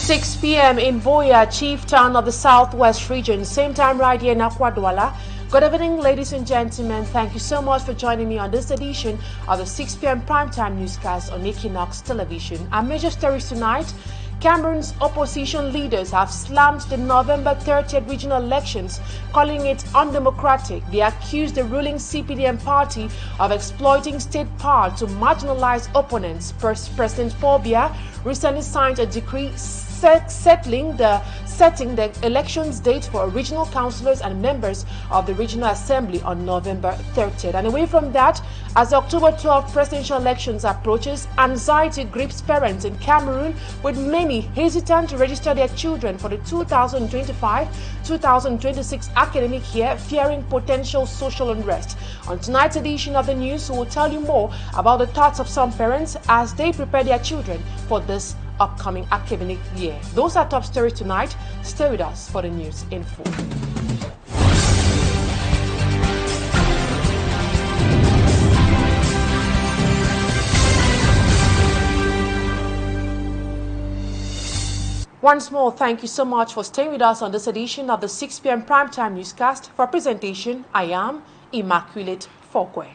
6 p.m. in Boya, chief town of the southwest region. Same time right here in Akwadwala. Good evening, ladies and gentlemen. Thank you so much for joining me on this edition of the 6 p.m. primetime newscast on Equinoxe television. Our major stories tonight: Cameroon's opposition leaders have slammed the November 30th regional elections, calling it undemocratic. They accused the ruling CPDM party of exploiting state power to marginalize opponents. President Paul Biya recently signed a decree setting the elections date for regional councillors and members of the regional assembly on November 30th. And away from that, as the October 12th presidential elections approaches, anxiety grips parents in Cameroon, with many hesitant to register their children for the 2025-2026 academic year, fearing potential social unrest. On tonight's edition of the news, we will tell you more about the thoughts of some parents as they prepare their children for this upcoming academic year. Those are top stories tonight. Stay with us for the news in full. Once more, thank you so much for staying with us on this edition of the 6 p.m. primetime newscast. For presentation, I am Immaculate Fokwe.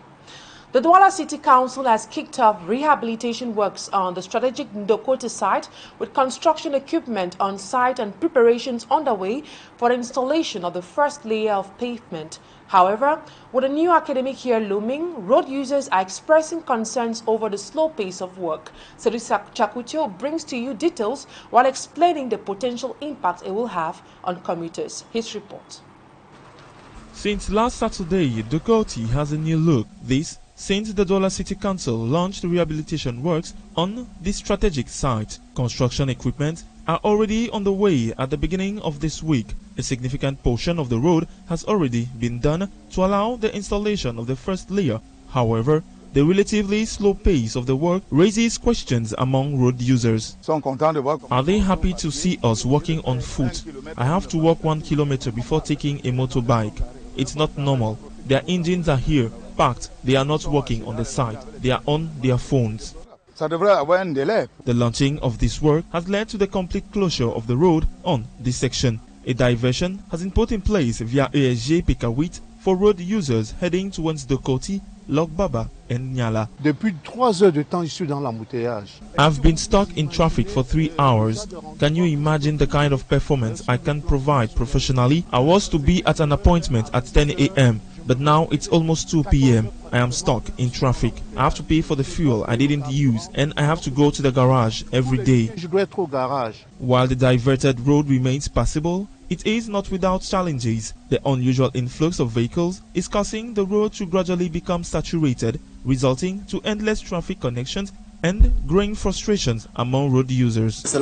The Douala City Council has kicked off rehabilitation works on the strategic Ndokoti site, with construction equipment on site and preparations underway for the installation of the first layer of pavement. However, with a new academic year looming, road users are expressing concerns over the slow pace of work. Serisa Chakutio brings to you details while explaining the potential impact it will have on commuters. His report. Since last Saturday, Ndokoti has a new look. This since the Douala City Council launched rehabilitation works on this strategic site. Construction equipment are already on the way at the beginning of this week. A significant portion of the road has already been done to allow the installation of the first layer. However, the relatively slow pace of the work raises questions among road users. Are they happy to see us walking on foot? I have to walk 1 kilometer before taking a motorbike. It's not normal. Their engines are here, parked. They are not working on the site. They are on their phones. The launching of this work has led to the complete closure of the road on this section. A diversion has been put in place via ESG Pikawit for road users heading towards Dokoti, Logbaba and Nyala. I've been stuck in traffic for 3 hours. Can you imagine the kind of performance I can provide professionally? I was to be at an appointment at 10 a.m. but now it's almost 2 p.m. I am stuck in traffic. I have to pay for the fuel I didn't use, and I have to go to the garage every day. While the diverted road remains passable, it is not without challenges. The unusual influx of vehicles is causing the road to gradually become saturated, resulting to endless traffic connections and growing frustrations among road users. The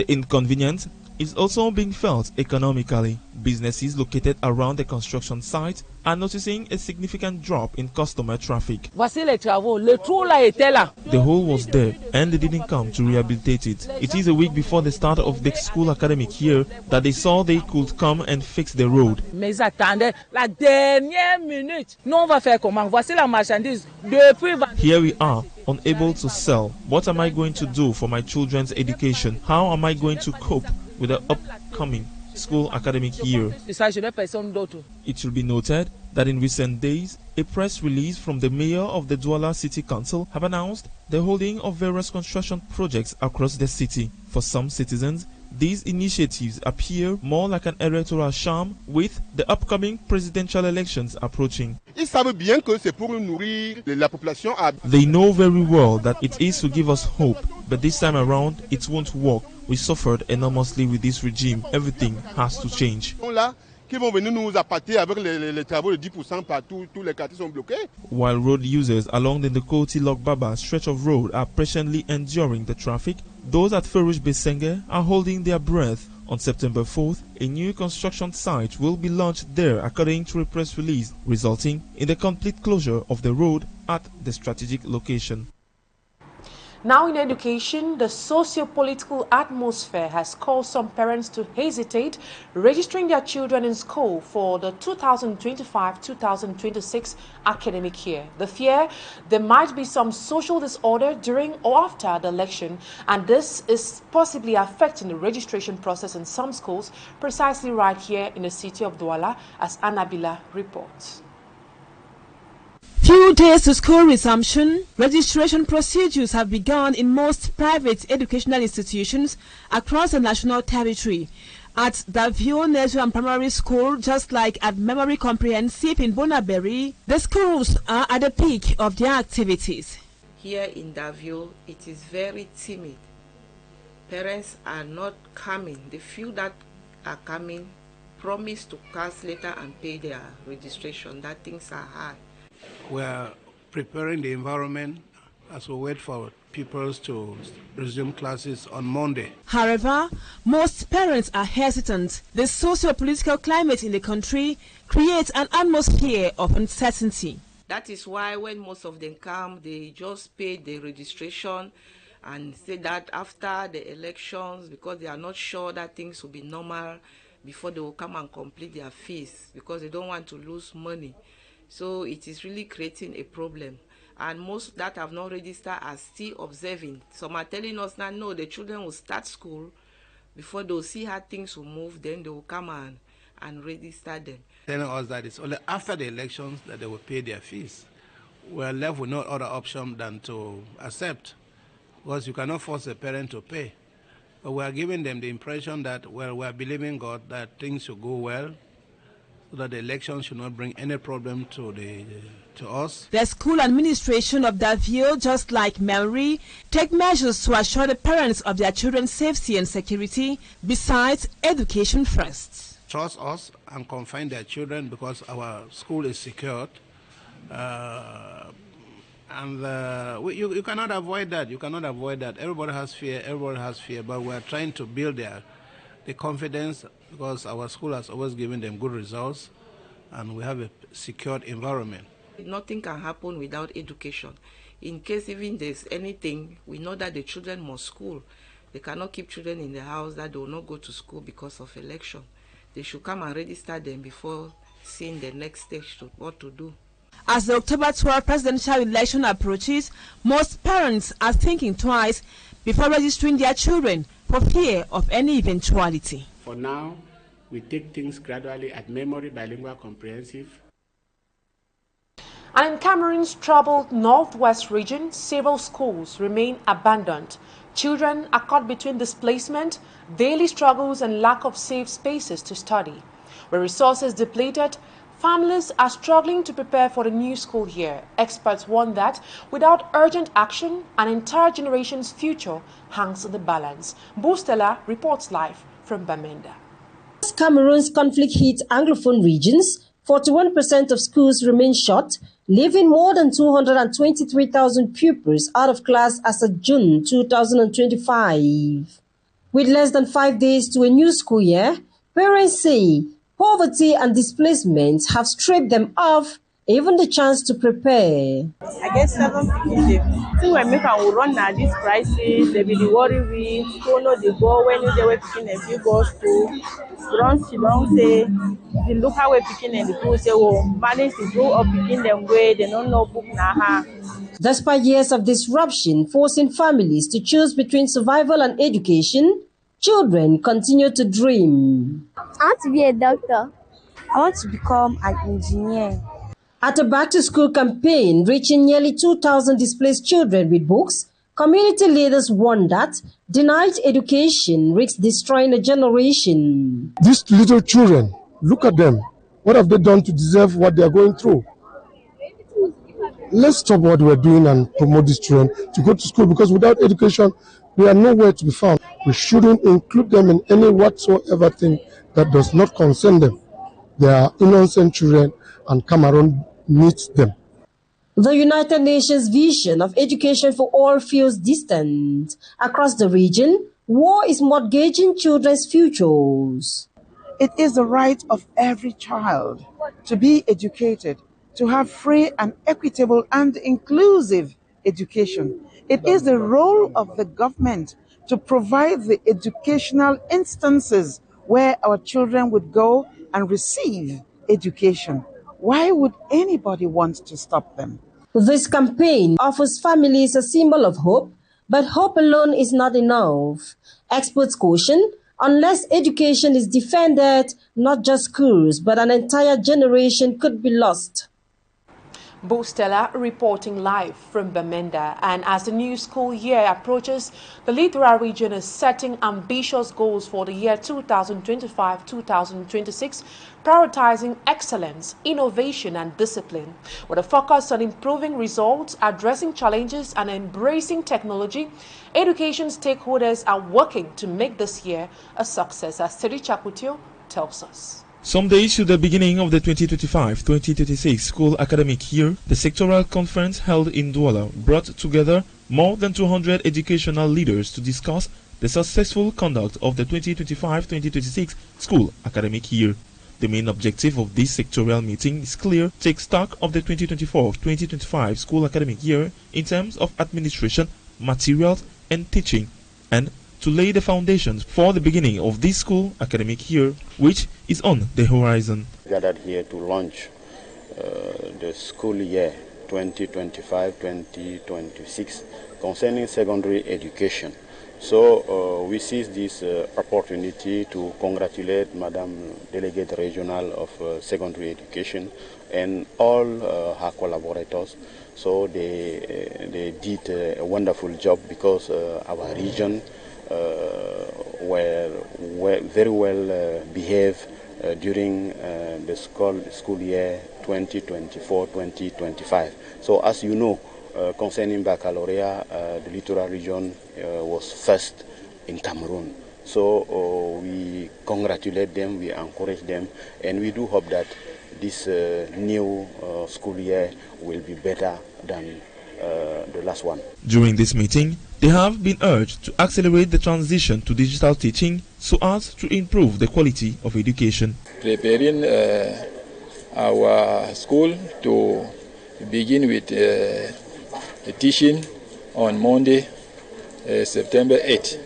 inconvenience is also being felt economically. Businesses located around the construction site are noticing a significant drop in customer traffic. The hole was there and they didn't come to rehabilitate it. It is a week before the start of the school academic year that they saw they could come and fix the road. Here we are, unable to sell. What am I going to do for my children's education? How am I going to cope with the upcoming school academic year? It should be noted that in recent days, a press release from the mayor of the Douala City Council have announced the holding of various construction projects across the city. For some citizens, these initiatives appear more like an electoral sham with the upcoming presidential elections approaching. They know very well that it is to give us hope, but this time around it won't work. We suffered enormously with this regime. Everything has to change. While road users along the Ndokoti Logbaba stretch of road are patiently enduring the traffic, those at Feruj Besenge are holding their breath. On September 4th, a new construction site will be launched there according to a press release, resulting in the complete closure of the road at the strategic location. Now in education, the socio-political atmosphere has caused some parents to hesitate registering their children in school for the 2025-2026 academic year. The fear there might be some social disorder during or after the election, and this is possibly affecting the registration process in some schools, precisely right here in the city of Douala, as Annabila reports. Few days to school resumption, registration procedures have begun in most private educational institutions across the national territory. At Davio Nursery and Primary School, just like at Memory Comprehensive in Bonaberry, the schools are at the peak of their activities. Here in Davio, it is very timid. Parents are not coming. The few that are coming promise to cast later and pay their registration. That things are hard. We are preparing the environment as we wait for pupils to resume classes on Monday. However, most parents are hesitant. The socio-political climate in the country creates an atmosphere of uncertainty. That is why when most of them come, they just pay the registration and say that after the elections, because they are not sure that things will be normal, before they will come and complete their fees, because they don't want to lose money. So it is really creating a problem. And most that have not registered are still observing. Some are telling us now, no, the children will start school before they'll see how things will move, then they will come and register them. Telling us that it's only after the elections that they will pay their fees. We're left with no other option than to accept, because you cannot force a parent to pay. But we are giving them the impression that, well, we are believing God that things should go well, so that the election should not bring any problem to us. The school administration of Davio, just like Memory, take measures to assure the parents of their children's safety and security, besides education first. Trust us and confine their children, because our school is secured. You cannot avoid that. You cannot avoid that. Everybody has fear. Everybody has fear. But we are trying to build the confidence, because our school has always given them good results, and we have a secured environment. Nothing can happen without education. In case even there's anything, we know that the children must school. They cannot keep children in the house that they will not go to school because of election. They should come and register them before seeing the next stage to what to do. As the October 12 presidential election approaches, most parents are thinking twice before registering their children for fear of any eventuality. For now, we take things gradually at Memory Bilingual Comprehensive. And in Cameroon's troubled northwest region, several schools remain abandoned. Children are caught between displacement, daily struggles, and lack of safe spaces to study. With resources depleted, families are struggling to prepare for the new school year. Experts warn that without urgent action, an entire generation's future hangs in the balance. Boostella reports live from Bamenda. Cameroon's conflict-hit Anglophone regions, 41% of schools remain shut, leaving more than 223,000 pupils out of class as of June 2025. With less than 5 days to a new school year, parents say poverty and displacement have stripped them of even the chance to prepare. I guess 7 people. See, when we can run now this crisis, they be the worry we school no they go when they were picking a few go school. She don't say the look how we're picking and the people say, oh, manage to grow up picking them way, they don't know book now. Despite years of disruption forcing families to choose between survival and education, children continue to dream. I want to be a doctor. I want to become an engineer. At a back-to-school campaign reaching nearly 2,000 displaced children with books, community leaders warn that denied education risks destroying a generation. These little children, look at them. What have they done to deserve what they are going through? Let's stop what we're doing and promote these children to go to school, because without education, they are nowhere to be found. We shouldn't include them in any whatsoever thing that does not concern them. They are innocent children, and Cameroon needs them. The United Nations vision of education for all feels distant. Across the region, war is mortgaging children's futures. It is the right of every child to be educated, to have free and equitable and inclusive education. It is the role of the government to provide the educational instances where our children would go and receive education. Why would anybody want to stop them? This campaign offers families a symbol of hope, but hope alone is not enough. Experts caution, unless education is defended, not just schools, but an entire generation could be lost. Bostella reporting live from Bamenda. And as the new school year approaches, the Littoral region is setting ambitious goals for the year 2025-2026, prioritizing excellence, innovation and discipline. With a focus on improving results, addressing challenges and embracing technology, education stakeholders are working to make this year a success, as Seri Chakutio tells us. Some days to the beginning of the 2025-2026 school academic year, the sectoral conference held in Douala brought together more than 200 educational leaders to discuss the successful conduct of the 2025-2026 school academic year. The main objective of this sectorial meeting is clear: take stock of the 2024-2025 school academic year in terms of administration, materials and teaching, and to lay the foundations for the beginning of this school academic year, which is on the horizon. Gathered here to launch the school year 2025-2026 concerning secondary education. So we seize this opportunity to congratulate Madam Delegate Regional of Secondary Education and all her collaborators. So they did a wonderful job, because our region were very well behaved during the school year 2024-2025. So as you know, concerning baccalaureate, the Littoral region was first in Cameroon. So we congratulate them, we encourage them, and we do hope that this new school year will be better than the last one. During this meeting, they have been urged to accelerate the transition to digital teaching so as to improve the quality of education. Preparing our school to begin with the teaching on Monday, September 8th.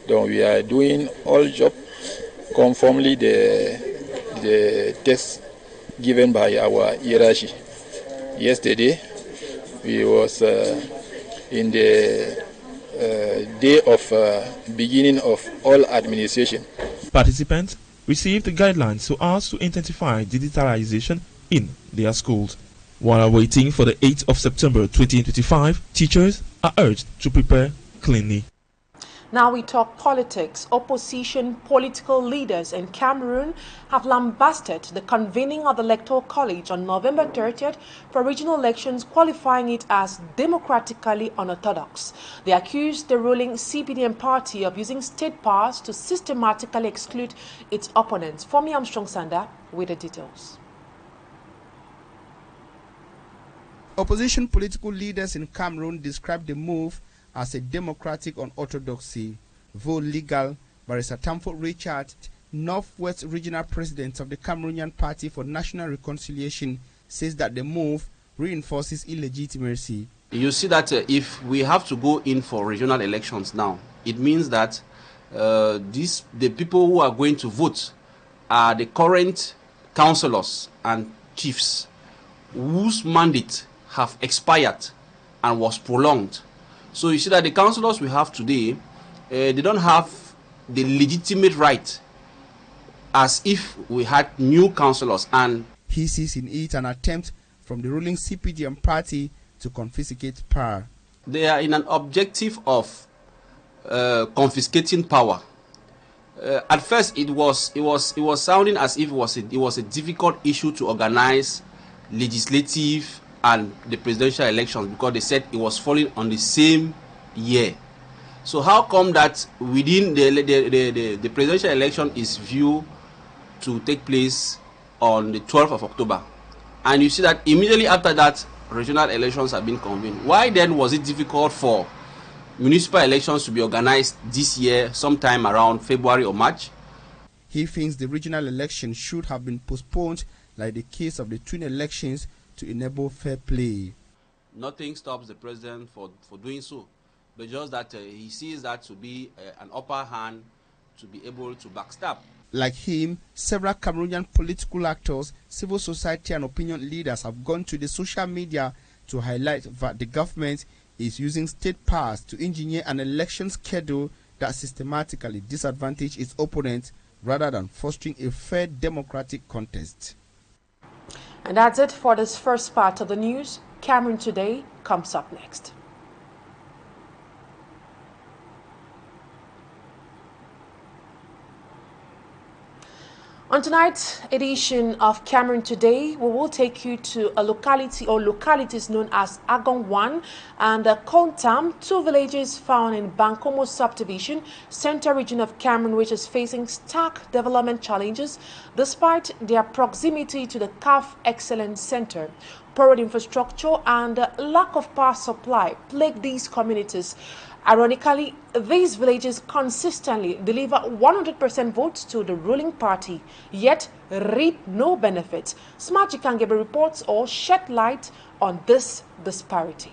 So we are doing all job conformly the text given by our hierarchy. Yesterday, we was in the day of beginning of all administration. Participants received guidelines so as to intensify digitalization in their schools. While waiting for the 8th of September 2025, teachers are urged to prepare cleanly. Now we talk politics. Opposition political leaders in Cameroon have lambasted the convening of the Electoral College on November 30th for regional elections, qualifying it as democratically unorthodox. They accused the ruling CPDM party of using state powers to systematically exclude its opponents. Fomi Armstrong Sanda with the details. Opposition political leaders in Cameroon described the move as a democratic unorthodoxy. Though legal, Barrister Tamford Richard, Northwest Regional President of the Cameroonian Party for National Reconciliation, says that the move reinforces illegitimacy. You see that if we have to go in for regional elections now, it means that the people who are going to vote are the current councillors and chiefs whose mandate have expired and was prolonged. So you see that the councillors we have today, they don't have the legitimate right as if we had new councillors. And he sees in it an attempt from the ruling CPDM party to confiscate power. They are in an objective of confiscating power. At first, it was sounding as if it was a difficult issue to organize legislative and the presidential elections, because they said it was falling on the same year. So how come that within the presidential election is due to take place on the 12th of October, and you see that immediately after that regional elections have been convened? Why then was it difficult for municipal elections to be organized this year sometime around February or March? He thinks the regional election should have been postponed, like the case of the twin elections, to enable fair play. Nothing stops the president for doing so, but just that he sees that to be an upper hand to be able to backstab. Like him, several Cameroonian political actors, civil society and opinion leaders have gone to the social media to highlight that the government is using state powers to engineer an election schedule that systematically disadvantages its opponents rather than fostering a fair democratic contest. And that's it for this first part of the news. Cameroon Today comes up next. On tonight's edition of Cameroon Today, we will take you to a locality or localities known as Agon 1 and Kontam, two villages found in Bankomo subdivision, central region of Cameroon, which is facing stark development challenges despite their proximity to the CAF Excellence Center. Poor infrastructure and lack of power supply plague these communities. Ironically, these villages consistently deliver 100% votes to the ruling party, yet reap no benefits. Smart Jikangebe reports or shed light on this disparity.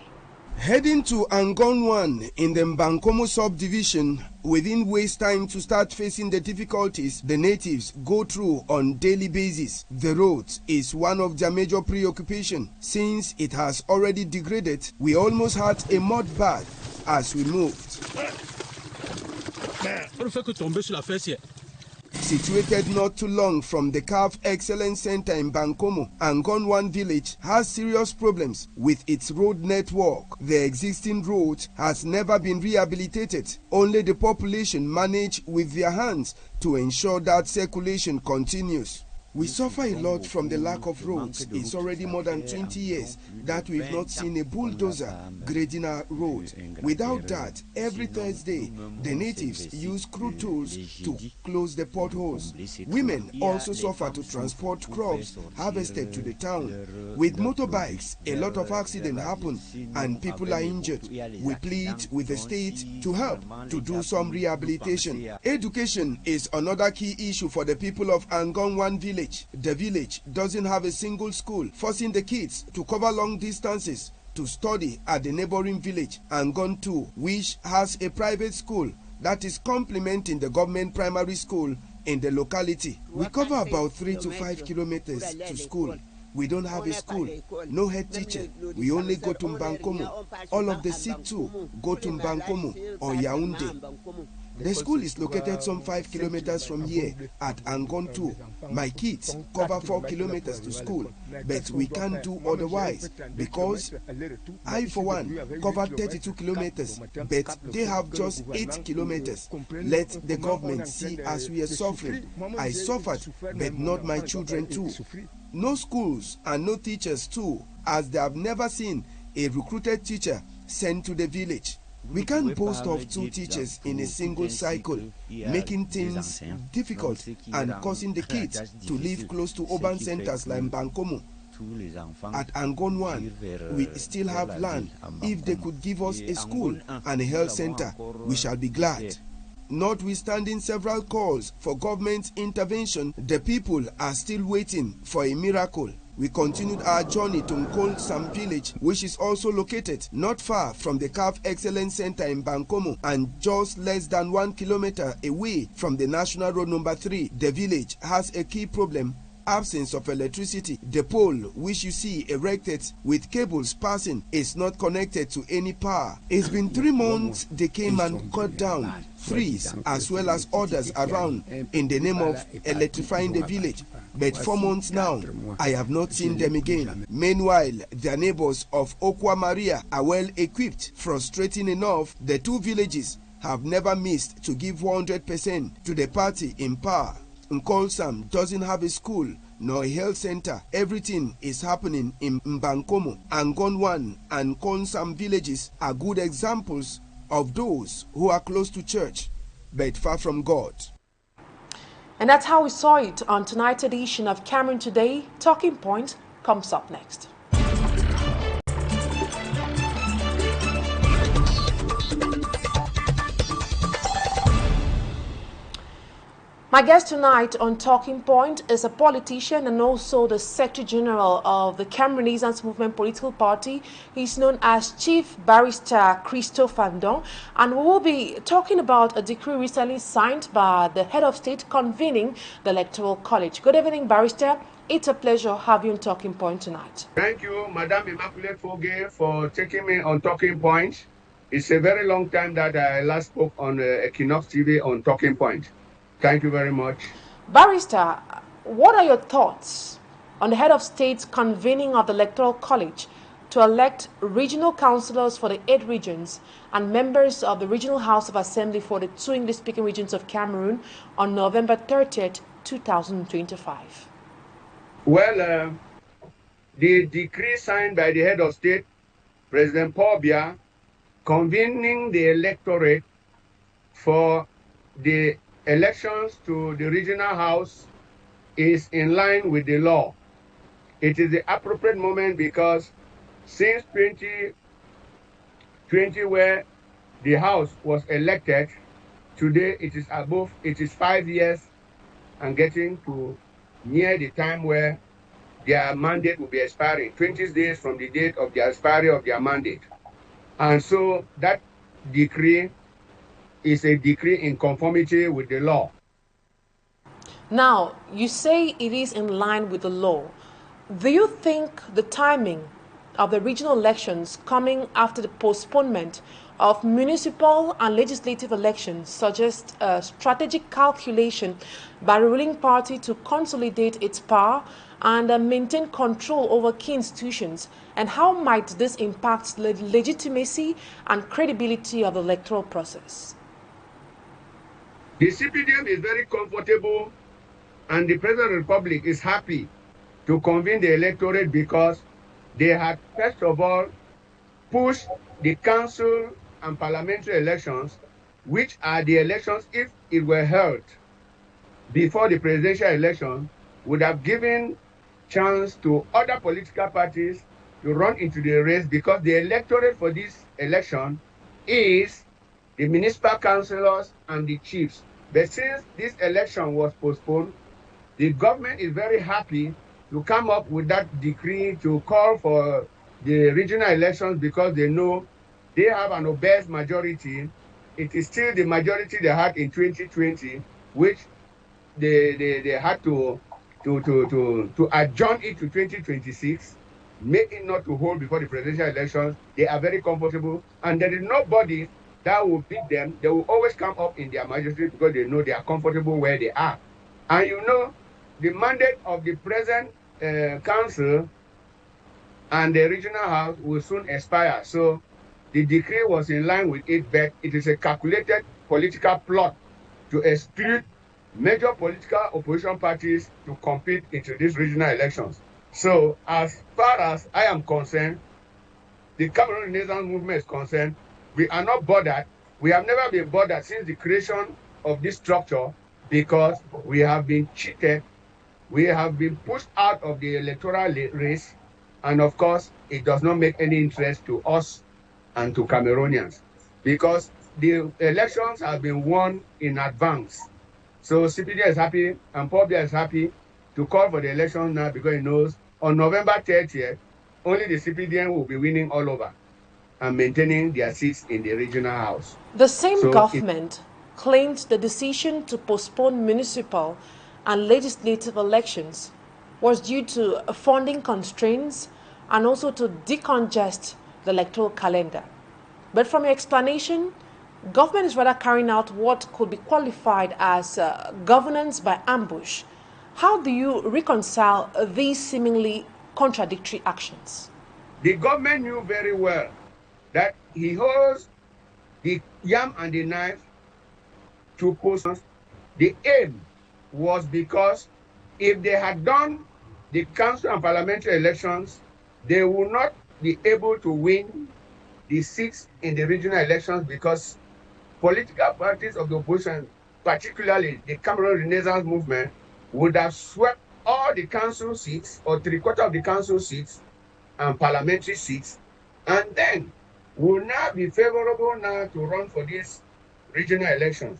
Heading to Angon 1 in the Bankomo subdivision, within waste time to start facing the difficulties the natives go through on daily basis. The road is one of their major preoccupation. Since it has already degraded, we almost had a mud bath as we moved. Situated not too long from the CAF Excellence Center in Bankomo, Angon 1 village has serious problems with its road network. The existing road has never been rehabilitated. Only the population manage with their hands to ensure that circulation continues. We suffer a lot from the lack of roads. It's already more than 20 years that we've not seen a bulldozer grading our road. Without that, every Thursday, the natives use crude tools to close the potholes. Women also suffer to transport crops harvested to the town. With motorbikes, a lot of accidents happen and people are injured. We plead with the state to help to do some rehabilitation. Education is another key issue for the people of Angon 1 village. The village doesn't have a single school, forcing the kids to cover long distances to study at the neighboring village, Angon 2, which has a private school that is complementing the government primary school in the locality. We cover about 3 to 5 kilometers to school. We don't have a school, no head teacher. We only go to Bankomo. All of the sick too go to Bankomo or Yaoundé. The school is located some 5 kilometers from here at Angon 2. My kids cover 4 kilometers to school, but we can't do otherwise because I, for one, covered 32 kilometers, but they have just 8 kilometers. Let the government see as we are suffering. I suffered, but not my children too. No schools and no teachers too, as they have never seen a recruited teacher sent to the village. We can't boast of 2 teachers in a single cycle, making things difficult and causing the kids to live close to urban centers like Bankomo. At Angon 1, we still have land. If they could give us a school and a health center, we shall be glad. Notwithstanding several calls for government intervention, the people are still waiting for a miracle. We continued our journey to Nkolsam village, which is also located not far from the CAF Excellence Center in Bankomo and just less than 1 kilometer away from the National Road number 3. The village has a key problem: absence of electricity. The pole, which you see erected with cables passing, is not connected to any power. It's been 3 months they came and cut down trees as well as others around in the name of electrifying the village. But 4 months now, I have not seen them again. Meanwhile, their neighbors of Okwa Maria are well equipped. Frustrating enough, the 2 villages have never missed to give 100% to the party in power. Nkolsam doesn't have a school nor a health center. Everything is happening in Bankomo. Angon 1 and Nkolsam villages are good examples of those who are close to church but far from God. And that's how we saw it on tonight's edition of Cameroon Today. Talking Point comes up next. My guest tonight on Talking Point is a politician and also the Secretary General of the Cameroon Renaissance Movement political party. He's known as Chief Barrister Christophe Ndong, and we will be talking about a decree recently signed by the head of state convening the Electoral College. Good evening, Barrister. It's a pleasure having you on Talking Point tonight. Thank you, Madame Immaculate Foge, for taking me on Talking Point. It's a very long time that I last spoke on Equinoxe TV on Talking Point. Thank you very much. Barrister, what are your thoughts on the head of state's convening of the Electoral College to elect regional councillors for the 8 regions and members of the Regional House of Assembly for the 2 English-speaking regions of Cameroon on November 30th, 2025? Well, the decree signed by the head of state, President Paul Biya, convening the electorate for the elections to the regional house is in line with the law. It is the appropriate moment because since 2020, where the house was elected, today it is 5 years and getting to near the time where their mandate will be expiring, 20 days from the date of the expiry of their mandate. And so that decree is a decree in conformity with the law. Now, you say it is in line with the law. Do you think the timing of the regional elections coming after the postponement of municipal and legislative elections suggests a strategic calculation by the ruling party to consolidate its power and maintain control over key institutions? And how might this impact the legitimacy and credibility of the electoral process? The CPDM is very comfortable and the President of the Republic is happy to convene the electorate because they had, first of all, pushed the council and parliamentary elections, which are the elections, if it were held before the presidential election, would have given chance to other political parties to run into the race, because the electorate for this election is the municipal councillors and the chiefs. But since this election was postponed, the government is very happy to come up with that decree to call for the regional elections because they know they have an obvious majority. It is still the majority they had in 2020, which they had to adjourn it to 2026, make it not to hold before the presidential elections. They are very comfortable, and there is nobody that will beat them. They will always come up in their majority because they know they are comfortable where they are. And you know, the mandate of the present council and the regional house will soon expire. So the decree was in line with it, but it is a calculated political plot to exclude major political opposition parties to compete into these regional elections. So as far as I am concerned, the Cameroon Renaissance Movement is concerned, we are not bothered. We have never been bothered since the creation of this structure because we have been cheated. We have been pushed out of the electoral race. And of course, it does not make any interest to us and to Cameroonians because the elections have been won in advance. So CPD is happy and Paul Biya is happy to call for the elections now because he knows on November 30th, only the CPDM will be winning all over and maintaining their seats in the regional house. The same government claimed the decision to postpone municipal and legislative elections was due to funding constraints and also to decongest the electoral calendar. But from your explanation, government is rather carrying out what could be qualified as governance by ambush. How do you reconcile these seemingly contradictory actions? The government knew very well that he holds the yam and the knife to postpone. The aim was because if they had done the council and parliamentary elections, they would not be able to win the seats in the regional elections because political parties of the opposition, particularly the Cameroon Renaissance Movement, would have swept all the council seats or 3/4 of the council seats and parliamentary seats, and then will now be favorable now to run for these regional elections.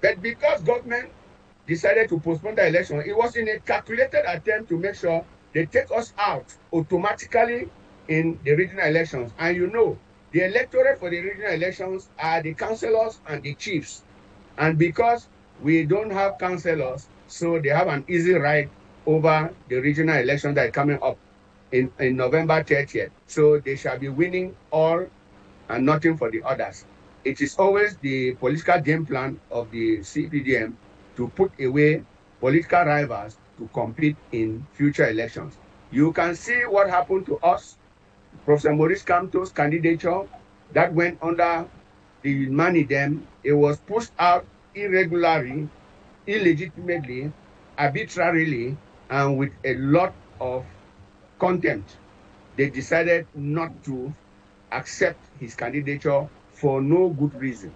But because government decided to postpone the election, it was in a calculated attempt to make sure they take us out automatically in the regional elections. And you know, the electorate for the regional elections are the councillors and the chiefs. And because we don't have councillors, so they have an easy ride over the regional elections that are coming up in November 30th. So they shall be winning all and nothing for the others. It is always the political game plan of the CPDM to put away political rivals to compete in future elections. You can see what happened to us. Professor Maurice Kamto's candidature that went under the money them, it was pushed out irregularly, illegitimately, arbitrarily, and with a lot of contempt. They decided not to accept his candidature for no good reason.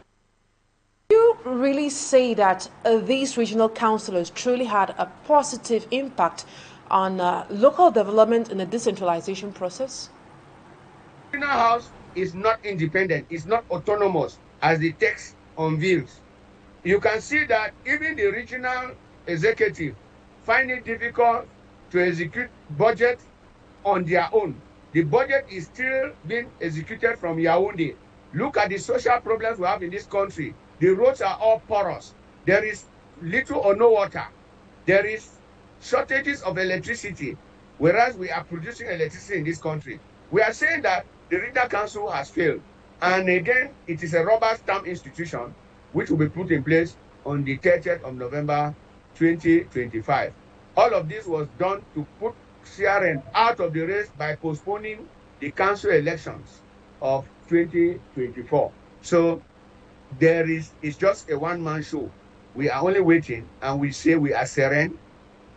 You really say that these regional councillors truly had a positive impact on local development in the decentralization process? The regional house is not independent, it's not autonomous as the text unveils. You can see that even the regional executive find it difficult to execute budget on their own. The budget is still being executed from Yaoundé. Look at the social problems we have in this country. The roads are all porous. There is little or no water. There is shortages of electricity, whereas we are producing electricity in this country. We are saying that the regional council has failed. And again, it is a rubber stamp institution which will be put in place on the 30th of November 2025. All of this was done to put CRN out of the race by postponing the council elections of 2024. So it's just a one-man show. We are only waiting, and we say we are serene.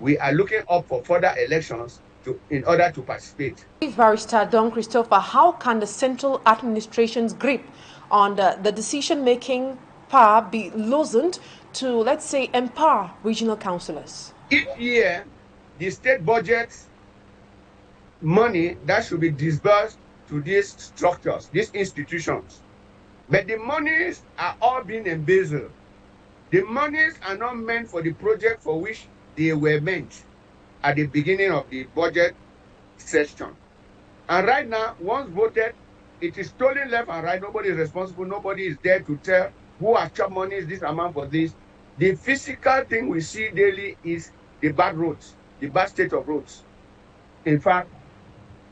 We are looking up for further elections in order to participate. Barrister Don Christopher, how can the central administration's grip on the decision-making power be loosened to, let's say, empower regional councillors? Each year, the state budget money that should be disbursed to these structures, these institutions. But the monies are all being embezzled. The monies are not meant for the project for which they were meant at the beginning of the budget session. And right now, once voted, it is stolen left and right. Nobody is responsible. Nobody is there to tell who has chopped money is this amount for this. The physical thing we see daily is the bad roads, the bad state of roads. In fact,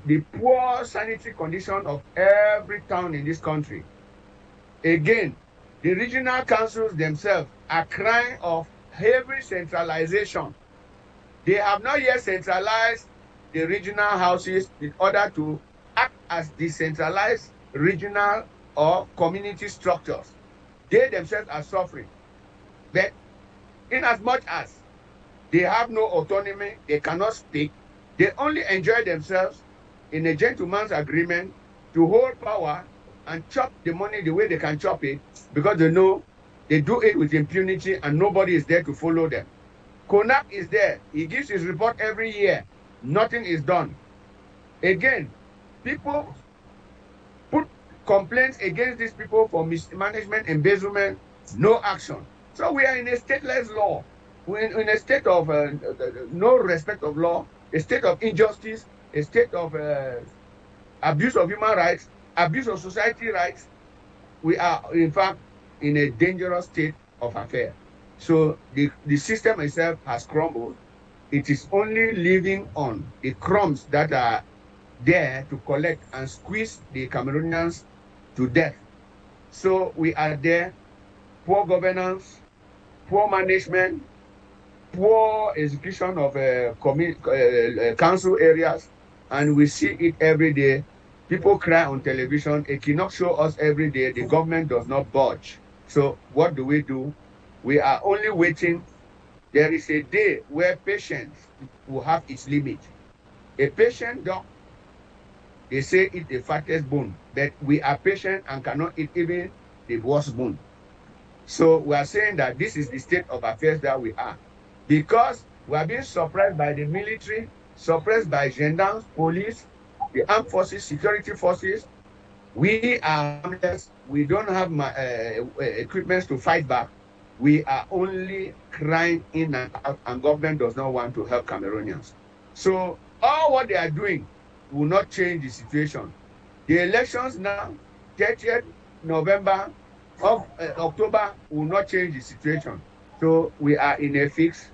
the poor sanitary condition of every town in this country. Again, the regional councils themselves are crying of heavy centralization. They have not yet centralized the regional houses in order to act as decentralized regional or community structures. They themselves are suffering. But in as much as they have no autonomy, they cannot speak, they only enjoy themselves in a gentleman's agreement to hold power and chop the money the way they can chop it, because they know they do it with impunity and nobody is there to follow them. CONAC is there. He gives his report every year. Nothing is done. Again, people put complaints against these people for mismanagement, embezzlement, no action. So we are in a stateless law. We're in a state of no respect of law, a state of injustice, a state of abuse of human rights, abuse of society rights. We are, in fact, in a dangerous state of affair. So the system itself has crumbled. It is only living on the crumbs that are there to collect and squeeze the Cameroonians to death. So we are there, poor governance, poor management, poor execution of council areas, and we see it every day. People cry on television. Equinoxe show us every day. The government does not budge. So what do? We are only waiting. There is a day where patience will have its limit. A patient dog, they say eat the fattest bone, but we are patient and cannot eat even the worst bone. So we are saying that this is the state of affairs that we are. Because we are being suppressed by the military, suppressed by gendarmes, police, the armed forces, security forces. We are harmless. We don't have equipment to fight back. we are only crying in and out, and government does not want to help Cameroonians. So all what they are doing will not change the situation. The elections now, 30th November of October, will not change the situation. So we are in a fix.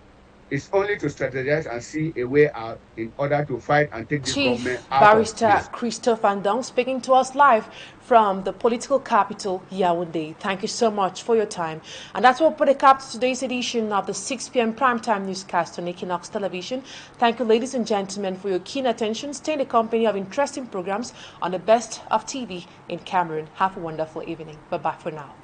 It's only to strategize and see a way out in order to fight and take this government out Barrister of this. Christophe NDONG speaking to us live from the political capital, Yaoundé. Thank you so much for your time. And that's what put a cap to today's edition of the 6 p.m. primetime newscast on Equinoxe Television. Thank you, ladies and gentlemen, for your keen attention. Stay in the company of interesting programs on the best of TV in Cameroon. Have a wonderful evening. Bye-bye for now.